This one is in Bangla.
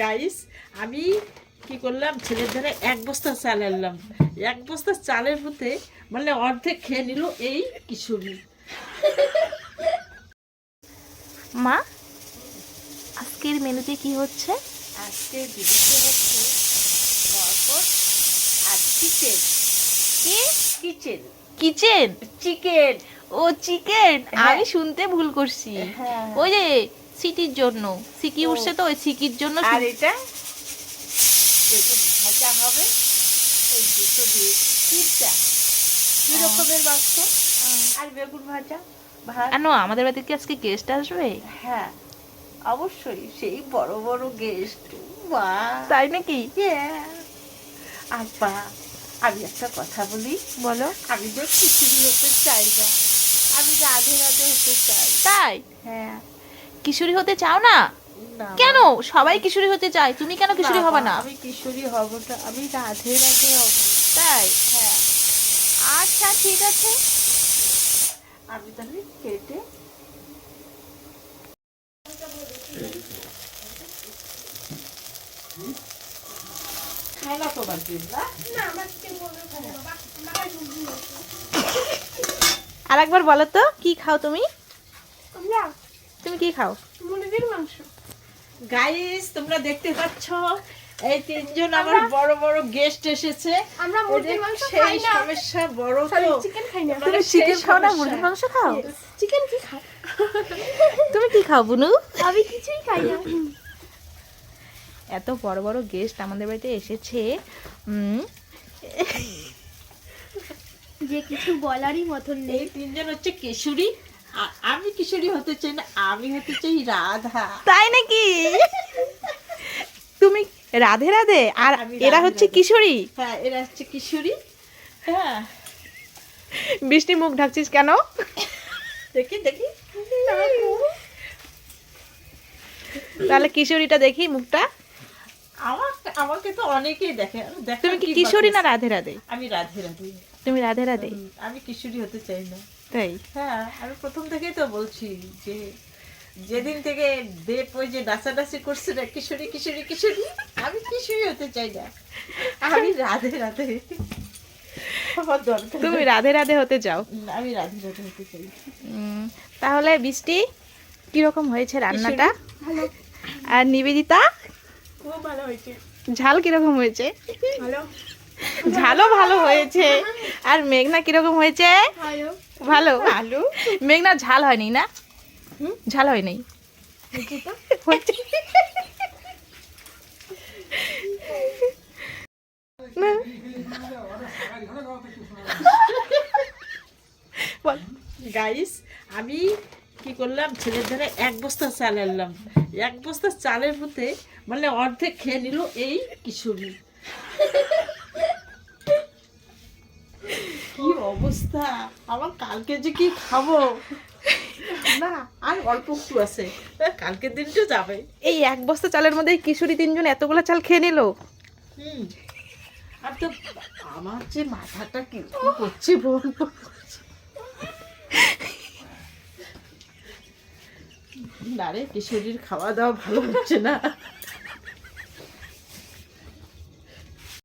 গাইস, আমি কি করলাম, ছেলের ধারে এক বস্তা চাল আনলাম। এক বস্তা চালের মধ্যে মানে অর্ধেক খেয়ে নিল এই কিশোরী। মা, আজকের মেনুতে কি হচ্ছে? আজকে দিদিতে হচ্ছে মটর আর চিকেন। কি? Kitchen kitchen? চিকেন। ও চিকেন, হ্যাঁ। আমি শুনতে ভুল করছি। হ্যাঁ। ওই যে সিটির জন্য সিকি ও। উঠছে, তো ওই সিকির জন্য আর এটা বেগুন ভাজা হবে। এই দুটো দিয়ে তিনটা কি রকমের বাক্স আর বেগুন ভাজা ভাত। কেন, আমাদের বাড়িতে কি আজকে গেস্ট আসবে? হ্যাঁ, অবশ্যই সেই বড় বড় গেস্ট। বাহ, তাই নাকি? আপা, আমি একটা কথা বলি। বলো। আমি যে খিচুড়ি হতে চাই না, আমি রাধে রাধে হতে চাই। তাই? হ্যাঁ। কিশোরী হতে চাও না? না, কেন, সবাই কিশোরী হতে চায়, তুমি কেন কিশোরী হবে না? আমি কিশোরী হব না, আমি রাধে রাধে হব। তাই? হ্যাঁ। আচ্ছা ঠিক আছে। আমি তাহলে কেটে খায় না তোমার জন্য। আর একবার বলো তো, কি খাও তুমি? তুমি কি খাও? মুরগির মাংস। গাইস, তোমরা দেখতে পাচ্ছ এই তিনজন আমার বড় বড় গেস্ট এসেছে। আমরা মুরগির মাংস সেই খাই না। সমস্যা বড় সরি, তো। চিকেন খাই না। তুমি সেই চিকেন খাও না, সমস্যা। মুরগির মাংস খাও? চিকেন কি খাও? তুমি কি খাও বুনু? আমি কিছুই খাই না। এত বড় বড় গেস্ট আমাদের বাড়িতে এসেছে, যে কিছু বলারই মতন নেই। এই তিনজন হচ্ছে কিশোরী। আমি কিশোরী হতে চাই না, আমি হতে চাই রাধা। তাই নাকি? তুমি রাধে রাধে, আর আমি এরা রাধে হচ্ছে রাধে। কিশোরী। হ্যাঁ, এরা হচ্ছে কিশোরী। হ্যাঁ, বৃষ্টি মুখ ঢাকছিস কেন? দেখি দেখি। তাহলে কিশোরীটা দেখি মুখটা। আমাকে তো অনেকেই দেখে। তুমি কি কিশোরী না রাধে রাধে? আমি রাধে রাধে। তুমি রাধে রাধে? আমি কিশোরী হতে চাই না। তাই? হ্যাঁ, আমি প্রথম থেকেই তো বলছি যে যেদিন থেকে দেব ওই যে নাচানাচি করছে না, কিশোরী কিশোরী কিশোরী, আমি কিশোরী হতে চাই না, আমি রাধে রাধে। আমার দরকার তুমি রাধে রাধে হতে চাও? না, আমি রাধে রাধে হতে চাই। তাহলে বৃষ্টি, কিরকম হয়েছে রান্নাটা? ভালো, আর নিবেদিতা, খুব ভালো হয়েছে। ঝাল কিরকম হয়েছে? ভালো, ঝালও ভালো হয়েছে। আর মেঘনা কিরকম হয়েছে? ভালো। ভালো। আলু মেঘনা ঝাল হয়নি না? ঝাল হয়নি? হয়েছে তো? হয়েছে। না। বল। গাইস, আমি কি করলাম, ছেলের ধারে এক বস্তা চাল আনলাম। এক বস্তা চালের মধ্যে মানে অর্ধেক খেয়ে নিল এই কিশোরী। কি অবস্থা আমার, কালকে যে কি খাবো। না, আর অল্প একটু আছে, কালকের দিনটা যাবে। এই এক বস্তা চালের মধ্যে এই কিশোরী তিনজন এতগুলো চাল খেয়ে নিল। আর তো আমার যে মাথাটা কি করছে বলবো। না রে, কিশোরীর খাওয়া দাওয়া ভালো হচ্ছে না।